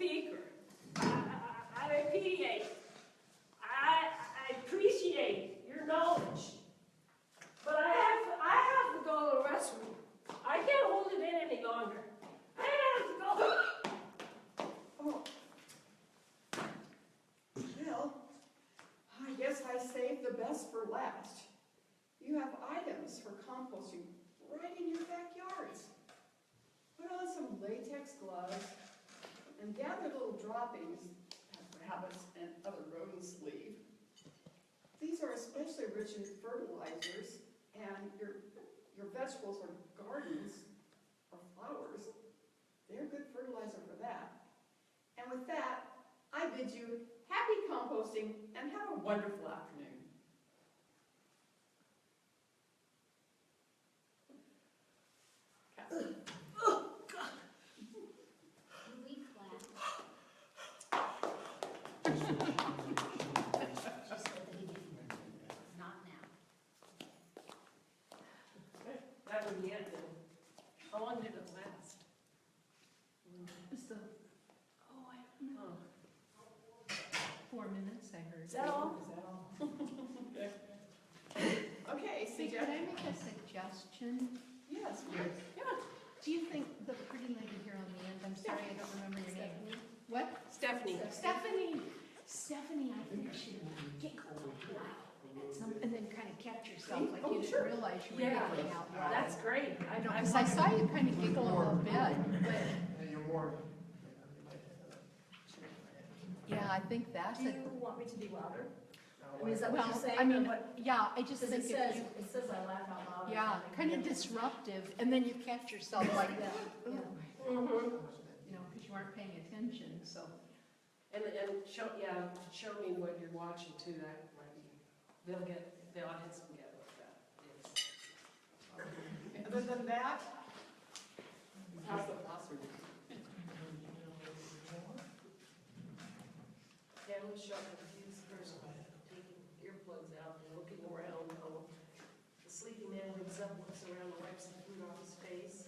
speaker. I repudiate. I appreciate your knowledge. But I have to go to the restroom. I can't hold it in any longer. I have to go. Oh. Well, I guess I saved the best for last. You have items for composting right in your backyards. Put on some latex gloves and gather little droppings that rabbits and other rodents leave. These are especially rich in fertilizers, and your vegetables or gardens or flowers, they're good fertilizer for that. And with that, I bid you happy composting and have a wonderful afternoon. Catherine. We clap. Not now. That would be it then. How long did it last? Just I don't know, Oh. 4 minutes, I heard. Is that all? Is that all? Okay, Hey, CJ. could I make a suggestion? Yes. Yeah. Do you think the pretty lady here on the end, I'm sorry, I don't remember your name. What? Stephanie. Stephanie. Stephanie, I think should giggle and then kind of catch yourself, like you didn't realize you were Yeah. giggling out loud. That's great. Because I saw you kind of giggle a little bit, but And you're more. yeah, I think that's Do it. you want me to be louder? I mean, is that what Well, you're saying? I mean, or what? yeah, I just Because think it if says, you, it says I laugh out loud. or yeah, something. kind of disruptive, and then you catch yourself like, Yeah, ooh, yeah. Mm-hmm. you know, because you aren't paying attention, so. And show me what you're watching too, that might be, the audience will get what that is. Other than that, how's the password? Yeah, let's show the confused person taking earplugs out and looking around. The sleepy man wakes up, looks around, and wipes the food off his face.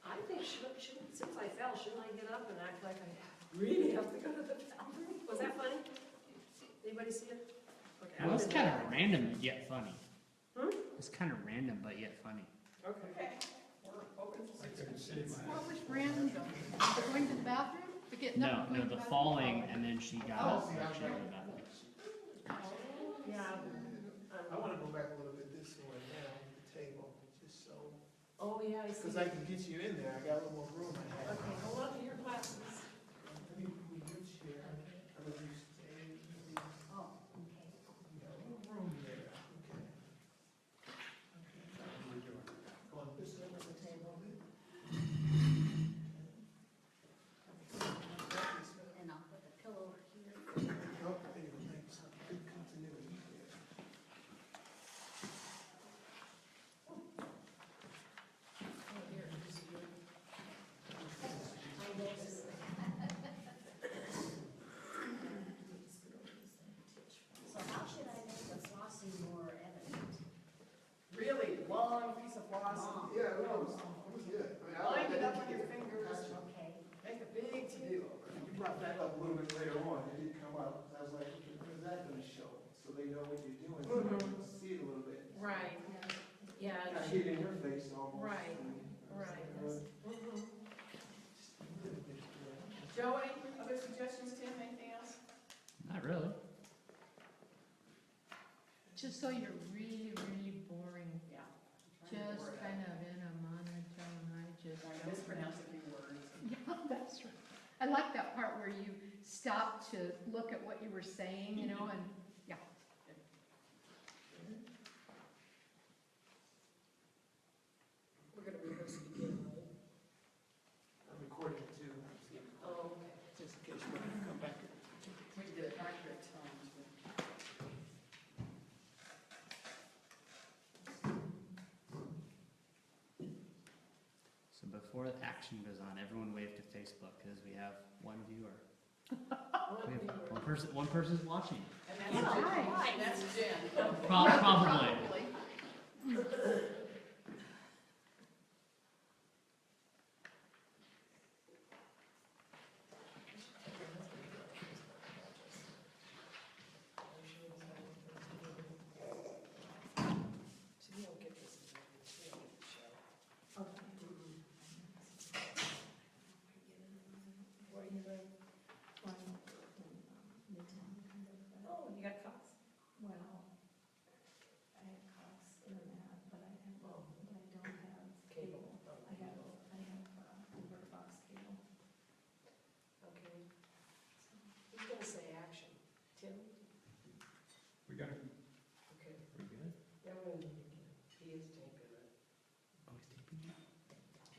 I think, since I fell, shouldn't I get up and act like I really have to go to the bathroom? Was that funny? Anybody see it? Okay, Well, it's kind of random yet funny. Hmm? It's kind of random but yet funny. Okay. We're open for 6 minutes. What was random? The going to the bathroom? The getting No, up and no, going to the bathroom? falling and then she got up and she went to the bathroom. Yeah. I want to go back a little bit this way now, the table, just so, Oh, yeah, I see. because I can get you in there, I got a little more room I have. Okay, hold on to your glasses. Let me move your chair, I let you stay, you Oh, okay. got a little room there, okay. Go on this side of the table. And I'll put the pillow here. Okay, thanks, good continuity here. So how should I make the flossing more evident? Really long piece of floss. Long. Yeah, it was good. I mean, I Line it like up with your fingers. Okay. Make a big to-do over it. You brought that up a little bit later on, it did come up, I was like, okay, what is that gonna show? So they know what you're doing, so they can see it a little bit. Right, yeah. Kind of get it in your face almost. Right, right. Mhm. Joe, any other suggestions, Tim, anything else? Not really. Just so you're really, really boring, Yeah. just kind of in a monotone, I just. I mispronounced a few words. Yeah, that's right. I like that part where you stop to look at what you were saying, you know, and, yeah. We're gonna rehearse it again, right? I'm recording it too. Oh, okay. Just in case you want to come back. We can get it accurate times. So before the action goes on, everyone wave to Facebook because we have one viewer. We have one person's watching. And that's Yeah, Jen. right. And that's Jen. Probably.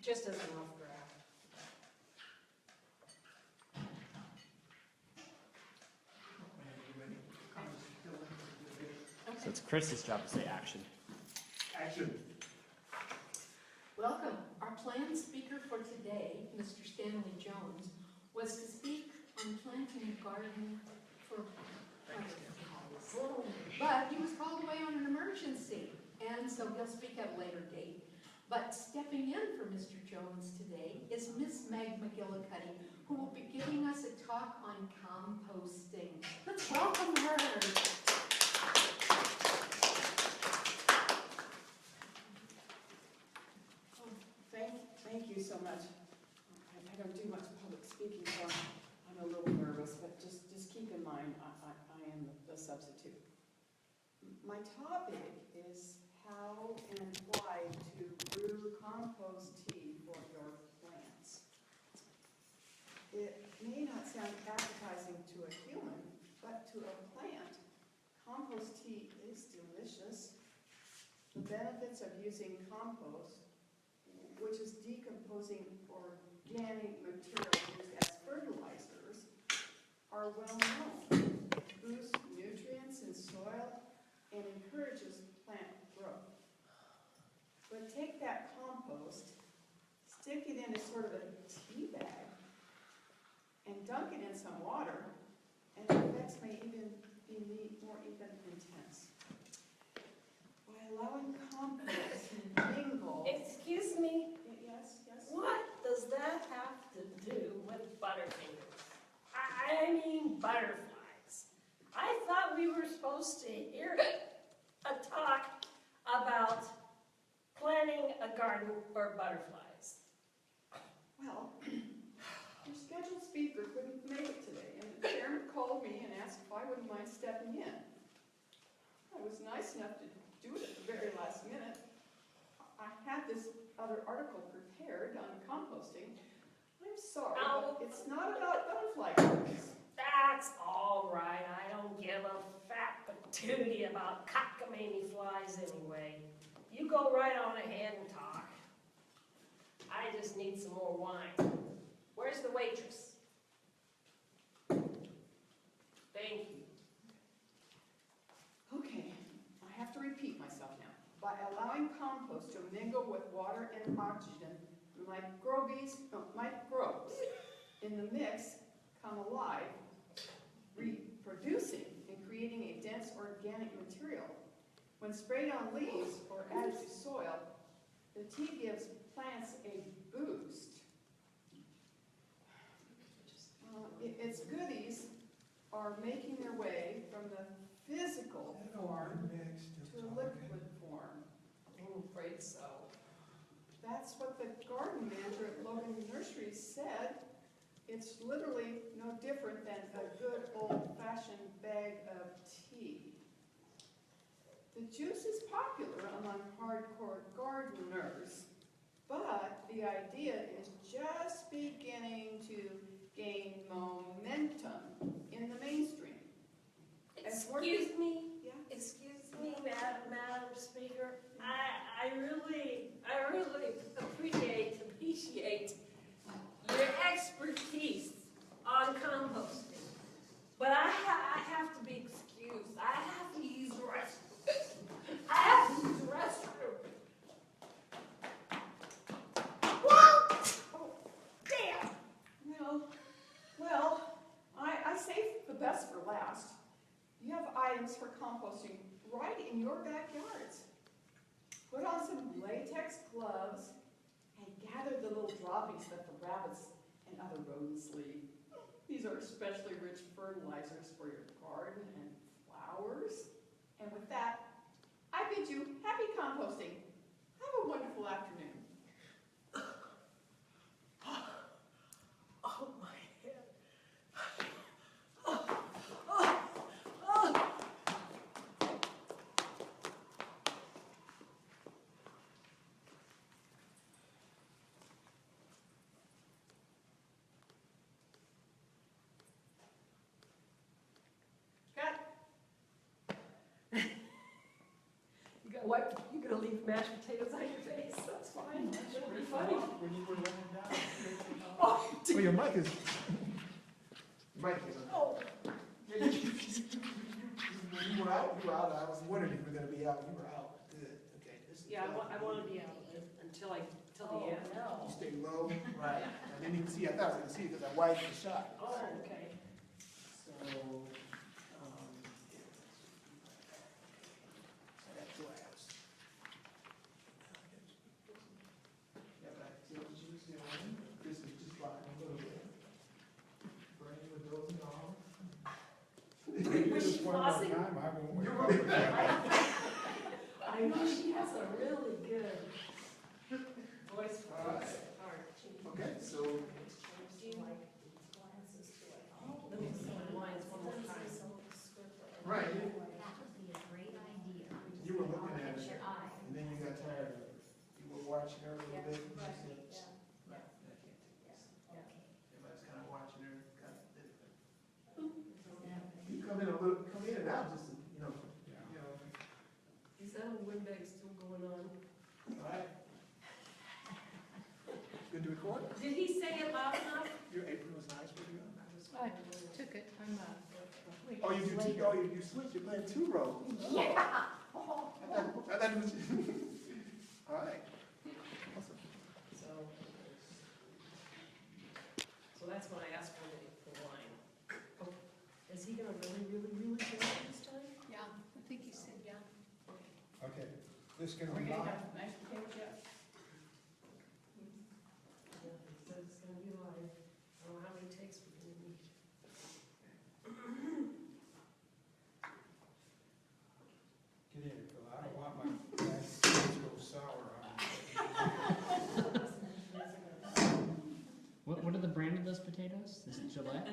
just as a rough draft. So it's Chris's job to say action. Action. Welcome. Our planned speaker for today, Mr. Stanley Jones, was to speak on planting a garden for butterflies. But he was called away on an emergency, and so he'll speak at a later date. But stepping in for Mr. Jones today is Miss Meg McGillicuddy, who will be giving us a talk on composting. Let's welcome her. Thank you so much. I don't do much public speaking, so I'm a little nervous, but just keep in mind, I am the substitute. My topic is how and why to brew compost tea for your plants. It may not sound appetizing to a human, but to a plant, compost tea is delicious. The benefits of using compost, which is decomposing organic material used as fertilizers, are well known. It boosts nutrients in soil and encourages plant growth. But take that compost, stick it in a sort of a tea bag, and dunk it in some water, and the effects may even be more intense. By allowing compost to mingle. Excuse me, Yes, yes. what does that have to do with Butterfingers? I mean butterflies. I thought we were supposed to hear a talk about planting a garden for butterflies. Well, your scheduled speaker couldn't make it today, and the chairman called me and asked if I wouldn't mind stepping in. I was nice enough to do it at the very last minute. I had this other article prepared on composting. I'm sorry, but it's not about butterfly gardens. That's all right. I don't give a fat patootie about cockamamie flies anyway. You go right on ahead and talk. I just need some more wine. Where's the waitress? Thank you. Okay, I have to repeat myself now. By allowing compost to mingle with water and oxygen, microbes in the mix come alive, reproducing and creating a dense organic material. When sprayed on leaves or added to soil, the tea gives plants a boost. Its goodies are making their way from the physical form to a liquid form. I'm afraid so. That's what the garden manager at Logan Nursery said. It's literally no different than a good old-fashioned bag of tea. The juice is popular among hardcore gardeners, but the idea is just beginning to gain momentum in the mainstream. Excuse me? Yeah? Excuse me, Madam Speaker. I really appreciate your expertise on composting. But I have to be excused. I have to use the restroom. What? Oh, damn. Well, I saved the best for last. You have items for composting right in your backyards. Put on some latex gloves and gather the little droppings that the rabbits and other rodents leave. These are especially rich fertilizers for your garden and flowers. And with that, I bid you happy composting. Have a wonderful afternoon. Oh, my head. Cut. You gonna leave mashed potatoes on your face? That's fine. It'll be funny. When you were laying down. Oh, Well, your mic is. Mic is on. oh. Yeah, when you were out, I was wondering if you were gonna be out, you were out, good, okay. This is Yeah, good. I wanna be out until till Oh, the end. no. You stay low, right, I didn't even see, I thought I was gonna see it because I widened the shot. Oh, okay. So, I got glass. Yeah, but I feel what you was doing, this is just blocking a little bit. Brain with those and all. Was she flossing? I won't wait. I know she has a really good voice for Alright. this part. Okay, so, Do you like glances to it? Let me see the lines one more time. right, That would be a great idea. you were looking at Catch it, your eye. and then you got tired of it. You were watching her a little bit, and you Right, said, yeah. "No, I can't take this." Okay. Everybody's kind of watching her, kind of different. That You come in and out, just, you know, Is that old windbag still going on? all right. Good to record? Did he say it loud enough? Your apron was nice for you? I took it, I'm, Oh, you do two, you switch, you're playing two roles. Yeah. I thought it was, all right. Awesome. So that's when I asked for the line. Oh, is he gonna really do it this time? yeah, I think you said, yeah. Okay, this is gonna Are be you gonna live. have mashed potatoes yet? Yeah, he said it's gonna be live. I don't know how many takes we're gonna need. Get in, Phil, I don't want my mashed potatoes to go sour on What are the brand of those potatoes? Is it Gillette?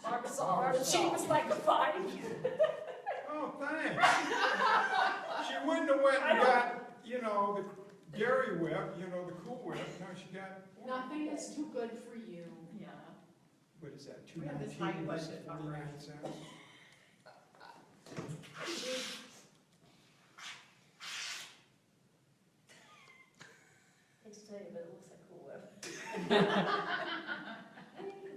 Barbasol, the cheapest I could find. Oh, thanks. She wouldn't have went and got, the Dairy Whip, the Cool Whip, now she got, Nothing is too good for you. Yeah. what is that, We have this $2.19, high budget operation. 49 cents? Hate to tell you, but it looks like Cool Whip.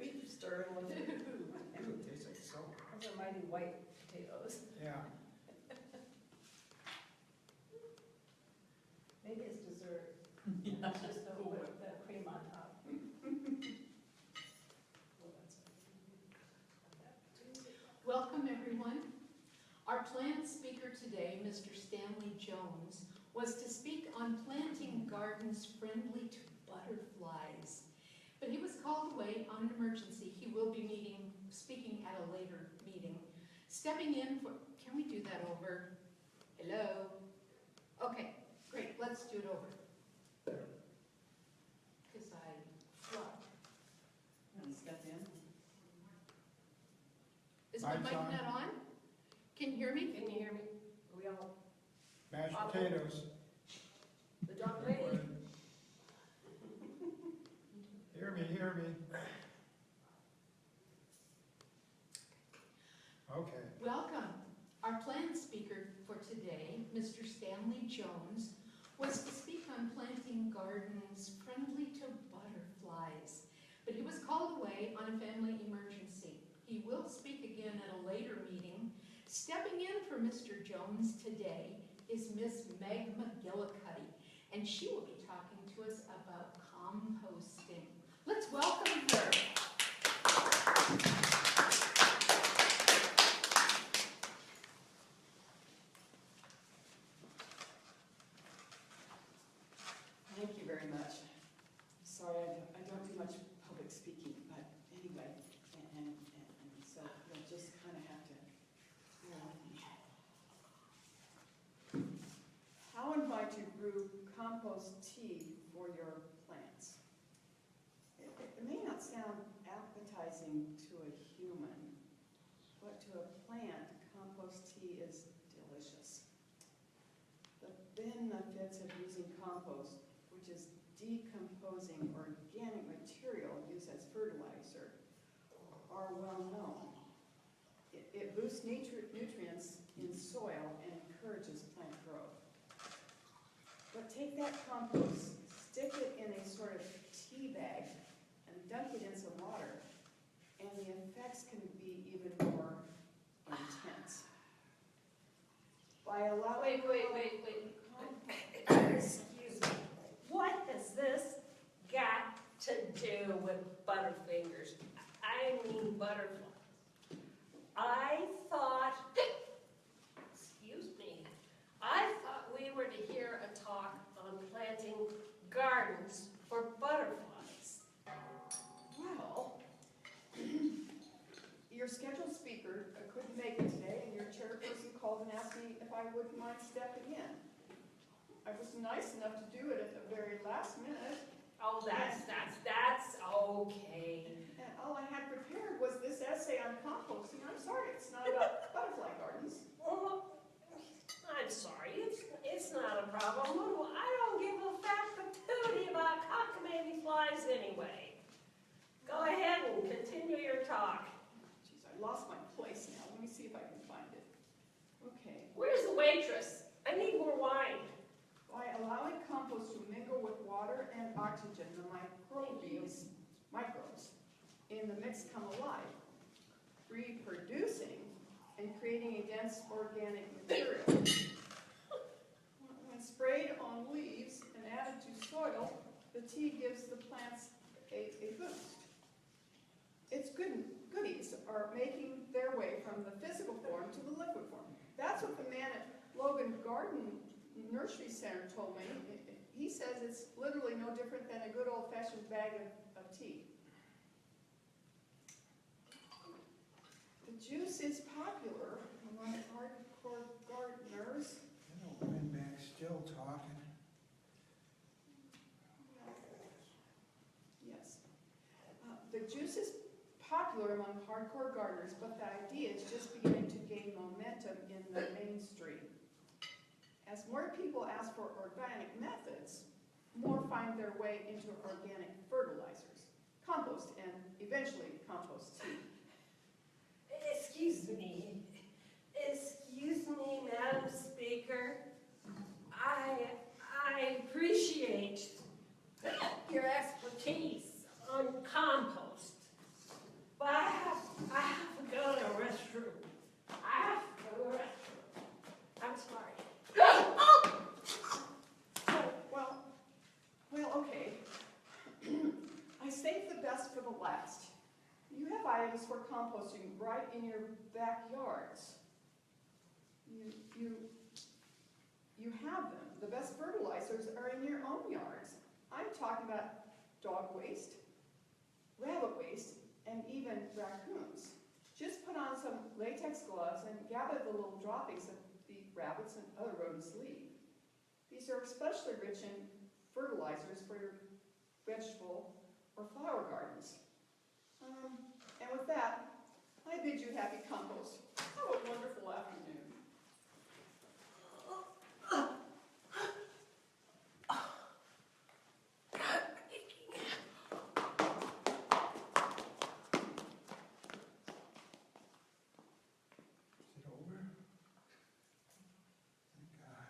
Beef stir with it. It tastes like soap. Those are mighty white potatoes. Yeah. Maybe it's dessert. It's just the whip, the cream on top. Welcome, everyone. Our planned speaker today, Mr. Stanley Jones, was to speak on planting gardens friendly to butterflies. But he was called away on an emergency. He will be speaking at a later meeting. Stepping in for, can we do that over? Hello? Okay, great, let's do it over. Because I flubbed. And step in. Is my Mic's mic on. not on? Can you hear me? Can you hear me? Are we all, Mashed potatoes. the dog lady? Hear me. Okay. Welcome. Our planned speaker for today, Mr. Stanley Jones, was to speak on planting gardens friendly to butterflies. But he was called away on a family emergency. He will speak again at a later meeting. Stepping in for Mr. Jones today is Miss Meg McGillicuddy, and she will be talking to us about composting. Let's welcome her. Thank you very much. Sorry, I don't do much public speaking, but anyway, and so you'll just kind of have to bear with me. How and why to brew compost tea for your plants? It may not sound appetizing to a human, but to a plant, compost tea is delicious. The benefits of using compost, which is decomposing organic material used as fertilizer, are well known. It boosts nutrients in soil and encourages plant growth. take that compost, stick it in a sort of tea bag, and dunk it in some water, and the effects can be even more intense. By allowing. Excuse me. What has this got to do with Butterfingers? I mean butterflies. I thought, excuse me, I thought we were to hear a talk on planting gardens for butterflies. Well, your scheduled speaker couldn't make it today, and your chairperson called and asked me if I wouldn't mind stepping in. I was nice enough to do it at the very last minute, Oh, that's okay. and all I had prepared was this essay on composting. I'm sorry, it's not about butterfly gardens. Well, I'm sorry, it's not a problem. I don't give a fat patootie about cockamamie flies anyway. Go ahead and continue your talk. Jeez, I lost my place now. Let me see if I can find it. Okay. Where's the waitress? I need more wine. By allowing compost to mingle with water and oxygen, the microbes in the mix come alive, reproducing and creating a dense organic material. When sprayed on leaves and added to soil, the tea gives the plants a boost. Its goodies are making their way from the physical form to the liquid form. That's what the man at Logan Garden Nursery Center told me. He says it's literally no different than a good old-fashioned bag of tea. The juice is popular among hardcore gardeners. You know, Windbag's still talking. Yes. The juice is popular among hardcore gardeners, but the idea is just beginning to gain momentum in the mainstream. As more people ask for organic methods, more find their way into organic fertilizers, compost, and eventually compost tea. Excuse me, Madam Speaker. I appreciate your expertise on compost, but I have to go to the restroom. I have to go to the restroom. I'm sorry. Well, okay. I saved the best for the last. You have items for composting right in your backyards. You have them. The best fertilizers are in your own yards. I'm talking about dog waste, rabbit waste, and even raccoons. Just put on some latex gloves and gather the little droppings that the rabbits and other rodents leave. These are especially rich in fertilizers for your vegetable or flower gardens. And with that, I bid you happy compost. Have a wonderful afternoon. Is it over? Thank God.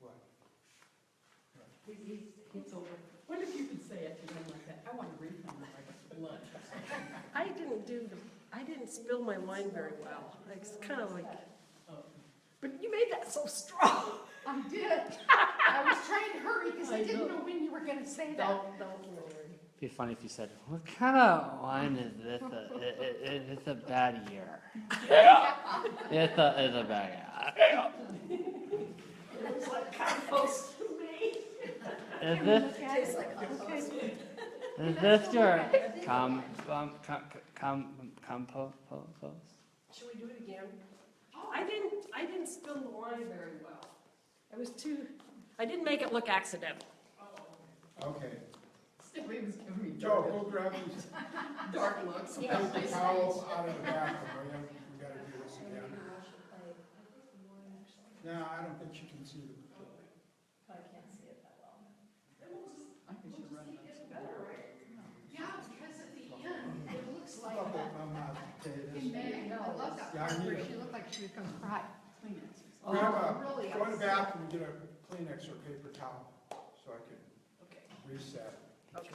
What? It's over. What if you could say it to them like that? I want to refund like lunch. I didn't spill my wine very well. It's kind of like, Oh. but you made that so strong. I did. I was trying to hurry because I I didn't know. know when you were going to say that. Don't worry. It'd be funny if you said, "What kind of wine is this? It's a bad year. It's a bad year. It was like compost to me. Is this your compost? Should we do it again? I didn't spill the wine very well. I didn't make it look accidental. Okay. Stephanie was giving me Joe, go grab these dark looks. paper towels out of the bathroom, will you? We gotta do this again. No, I don't think she can see them. I can't see it that well. Yeah, I part need where it. she looked like she was gonna cry. Kleenex. Grab really go in the upset. bathroom and get a Kleenex or paper towel, so I can Okay, reset. okay.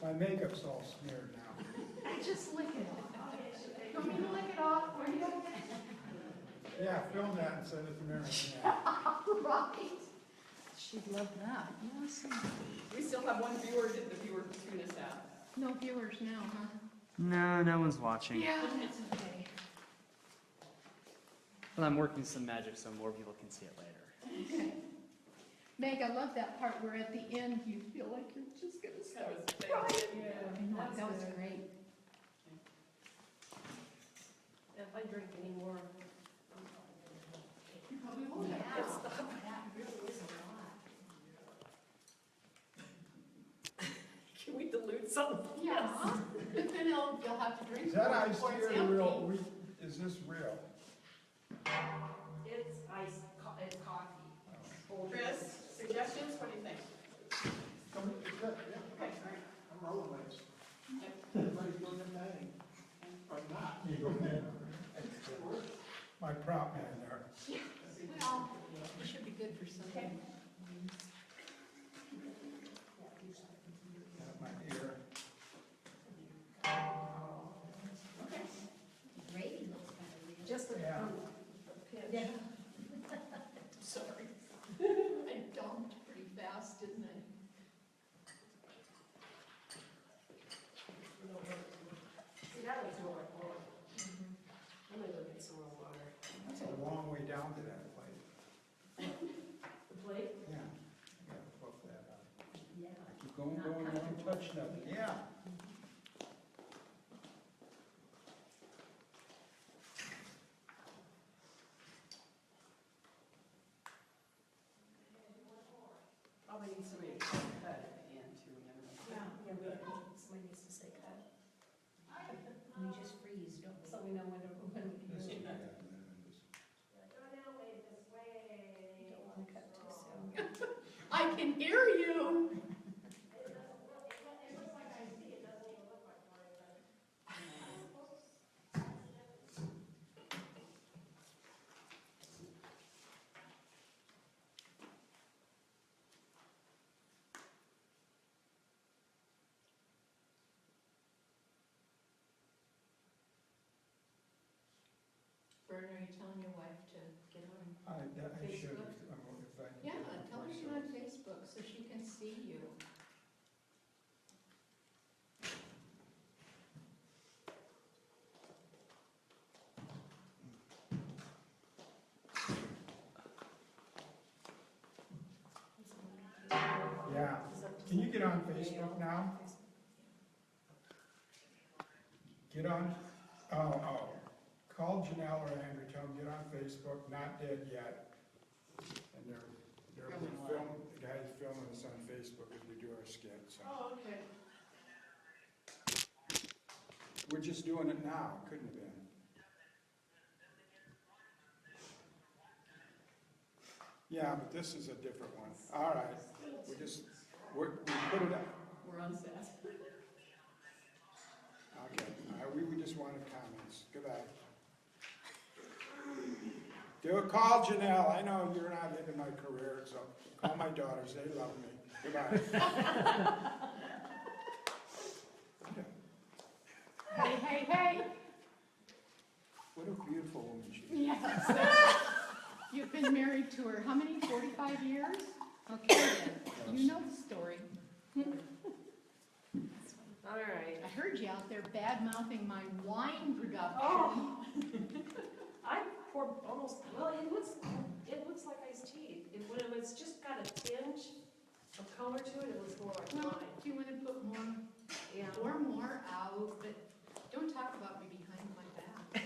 My makeup's all smeared now. Just lick it off. You want me to lick it off for you? Yeah, film that and send it to Mary. Yeah. Right. She'd love that. Yes. We still have one viewer, did the viewer tune us out? No viewers now, huh? No, no one's watching. Yeah, it's okay. But I'm working some magic so more people can see it later. Okay. Meg, I love that part where at the end you feel like you're just gonna That start was crying. Yeah. I know, that was great. If I drink any more, Oh, yeah. That really is a lot. can we dilute something? Yeah, but then you'll have to drink. Is that more iced before tea it's or the real, empty. is this real? It's ice, it's coffee. Chris, suggestions, what do you think? Come, it's good, yeah, Okay, all right. I'm rolling with it. Everybody's doing their thing. Or not. My prop man there. Well, it should be good for something. My ear. Gravy looks kind of weird. Just a Yeah. pinch. Sorry. I dumped pretty fast, didn't I? See, that looks more like water. I'm gonna go get some more water. That's a long way down to that plate. The plate? Yeah. I gotta puff that up. Yeah. I keep going, I don't touch nothing. Yeah. Probably need somebody to cut at the end too, you know. Somebody needs to say cut. We just freeze, don't we? So we know when to This do is it. bad, and then just- Don't wanna cut too soon. I can hear you. Vern, are you telling your wife to get on? I should, Facebook? if I can Yeah, get it tell her to get myself. on Facebook so she can see you. Yeah. Can you get on Facebook now? Get on, oh. Call Janelle or Andrew, tell them get on Facebook, not dead yet. And they're Filming what? film, the guy's filming us on Facebook as we do our skit, so. Oh, okay. We're just doing it now, couldn't have been. Yeah, but this is a different one. All right, we put it up. We're on set. Okay, we just wanted comments. Goodbye. Do a call, Janelle. I know you're not into my career, so call my daughters. They love me. Goodbye. Hey, hey, hey. What a beautiful woman she is. Yes. You've been married to her, how many, 45 years? Okay, then. You know the story. All right. I heard you out there bad-mouthing my wine production. Oh. I poured almost, well, it looks like iced tea. When it's just got a tinge of color to it, it looks more like Well, wine. do you want to put more, Yeah. pour more out, but don't talk about me behind my back.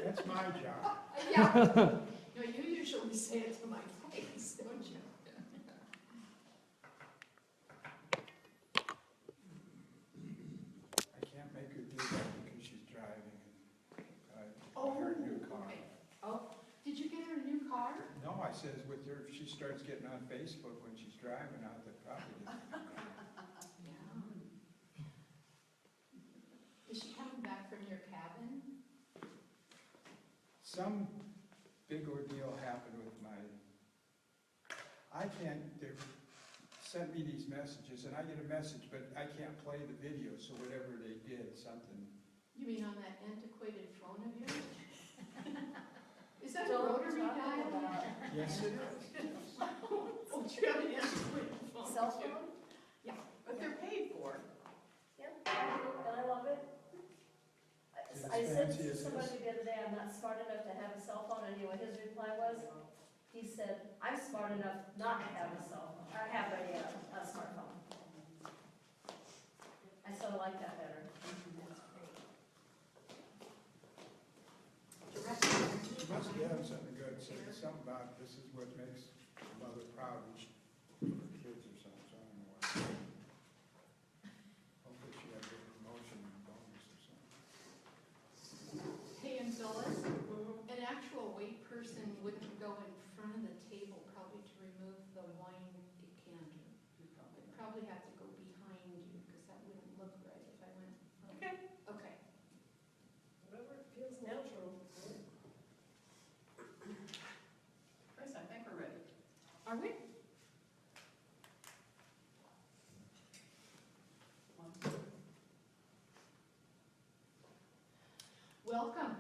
That's my job. Yeah. No, you usually say it to my face, don't you? I can't make her do that because she's driving and I Oh, her a new car. okay. Oh, did you get her a new car? No, I says with her, if she starts getting on Facebook when she's driving out, that probably doesn't. Yeah. Is she coming back from your cabin? some big ordeal happened with they sent me these messages, and I get a message, but I can't play the video, so whatever they did, something. You mean on that antiquated phone of yours? Is that a Don't rotary talk dial? about Yes, it is. Oh, you got an antiquated phone. cell phone? Yeah, but they're paid for. Yep, and I love it. I It's said fancy to as somebody this. the other day, I'm not smart enough to have a cell phone, and you know what his reply was? He said, I'm smart enough not to have a cell phone, or have a smartphone. I sort of like that better. She must be having something good, so it's something about this is what makes a mother proud of her kids or something, so I don't know why. Hopefully she had a good promotion and bonus or something. Hey, and Phyllis, an actual weight person wouldn't go in front of the table probably to remove the wine decanter. I'd probably have to go behind you, because that wouldn't look right if I went. Okay. Okay. Whatever feels natural. Chris, I think we're ready. Are we? Welcome.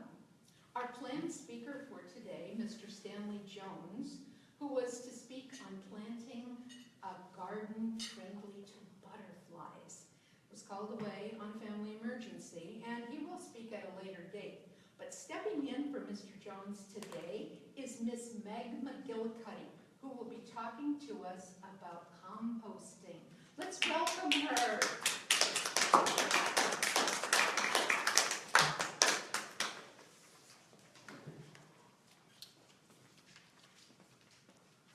Our planned speaker for today, Mr. Stanley Jones, who was to speak on planting a garden friendly to butterflies, was called away on family emergency, and he will speak at a later date. But stepping in for Mr. Jones today is Miss Meg McGillicuddy, who will be talking to us about composting. Let's welcome her.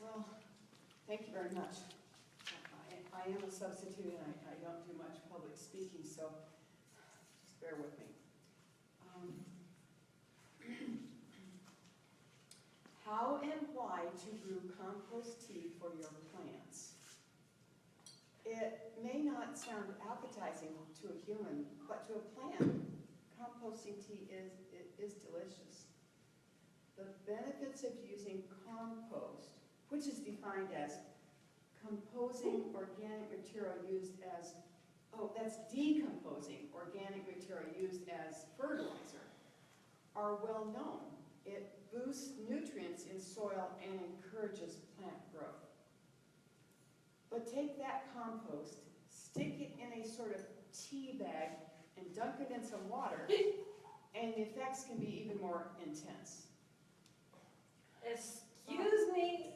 Well, thank you very much. I am a substitute and I don't do much public speaking, so just bear with me. How and why to brew compost tea for your plants. It may not sound appetizing to a human, but to a plant, composting tea is delicious. The benefits of using compost, which is defined as composing organic material used as, that's decomposing organic material used as fertilizer, are well known. It boosts nutrients in soil and encourages plant growth. But take that compost, stick it in a sort of tea bag, and dunk it in some water, and the effects can be even more intense. Excuse me,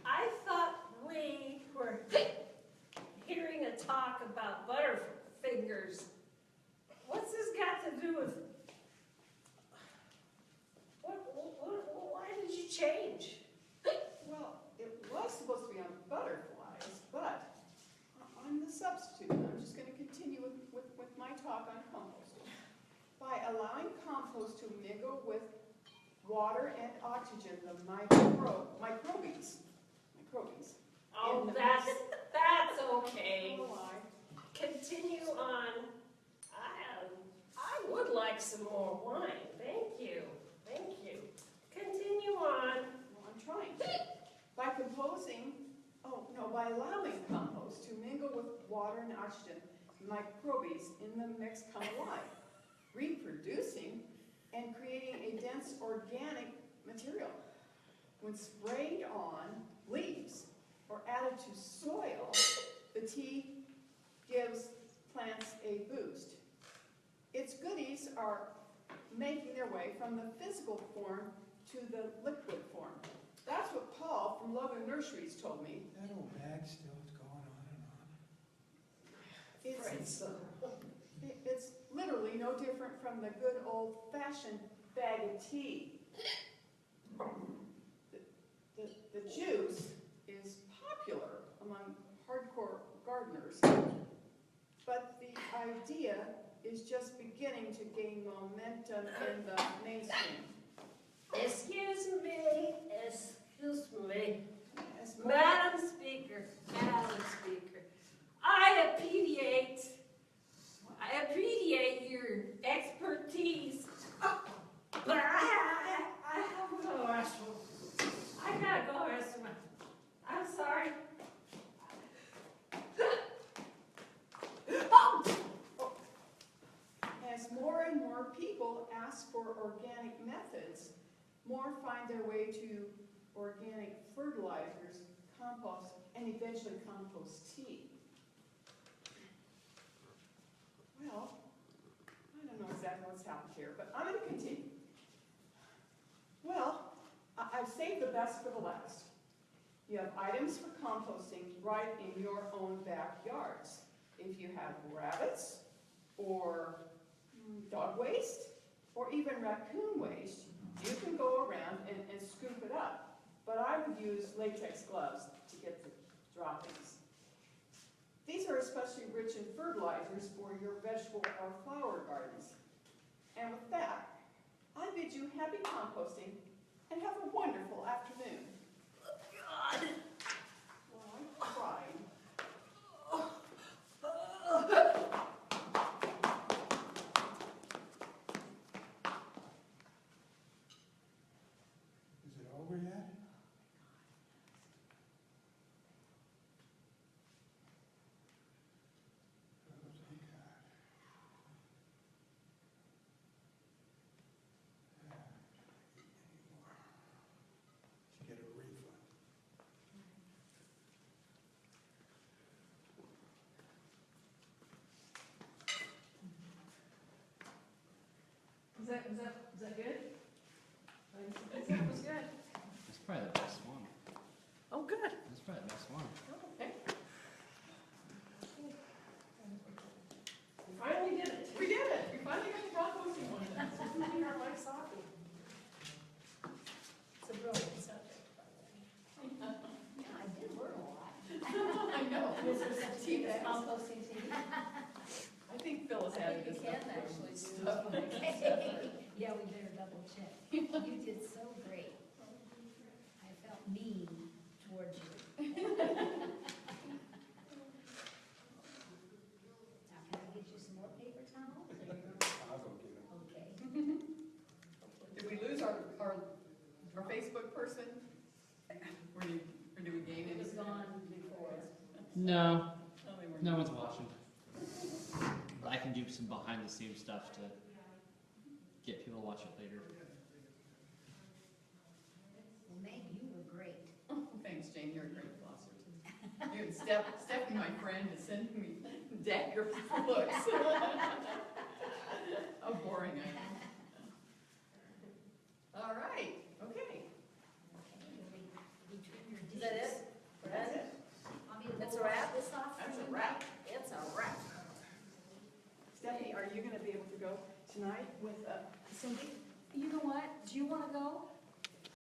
I thought we were hearing a talk about Butterfingers. What's this got to do with, why did you change? Well, it was supposed to be on butterflies, but I'm the substitute. I'm just going to continue with my talk on composting. By allowing compost to mingle with water and oxygen, the microbes. Oh, In the that's okay. Oh, I- Continue on. I would like some more wine. Thank you. Thank you. Continue on. Well, I'm trying. By allowing compost to mingle with water and oxygen, microbes in the mix come alive, reproducing and creating a dense organic material. When sprayed on leaves or added to soil, the tea gives plants a boost. Its goodies are making their way from the physical form to the liquid form. That's what Paul from Logan Nurseries told me. That old bag still is going on and on. It's literally no different from the good old-fashioned bag of tea. The juice is popular among hardcore gardeners, but the idea is just beginning to gain momentum in the mainstream. Excuse me. As Madam Speaker, I appreciate your expertise, but I methods, more find their way to organic fertilizers, compost, and eventually compost tea. Well, I don't know exactly what's happened here, but I'm going to continue. Well, I've saved the best for the last. You have items for composting right in your own backyards. If you have rabbits, or dog waste, or even raccoon waste, you can go around and scoop it up. But I would use latex gloves to get the droppings. These are especially rich in fertilizers for your vegetable or flower gardens. And with that, I bid you happy composting and have a wonderful afternoon. God! Well, I tried. Is it over yet? Oh, thank God. Get a refund. Is that good? I said it was good. That's probably the best one. Oh, good. That's probably the best one. Okay. We finally did it. We did it. We finally got the composting one. That's what we are like soccer. It's a brilliant subject, by the way. Yeah, I did learn a lot. I know. Is there such a thing as composting tea? I think Phil is I having think this you can stuff. actually do Stuff. Okay. Yeah, we better double check. You did so great. I felt mean towards you. Now, can I get you some more paper towels? Or you're I'll go get it. okay. Did we lose our Facebook person? Or did we gain It it? was gone before. No, Oh, they weren't. no one's watching. But I can do some behind the scenes stuff to get people to watch it later. Well, Meg, you were great. Oh, thanks, Jane, you're a great flosser. You and Stephanie, my friend, is sending me dagger looks. How boring I am. All right, okay. Is that it? That's it. That's a wrap? This off? That's a wrap. It's a wrap. Stephanie, are you gonna be able to go tonight with, Cindy, you know what? Do you wanna go?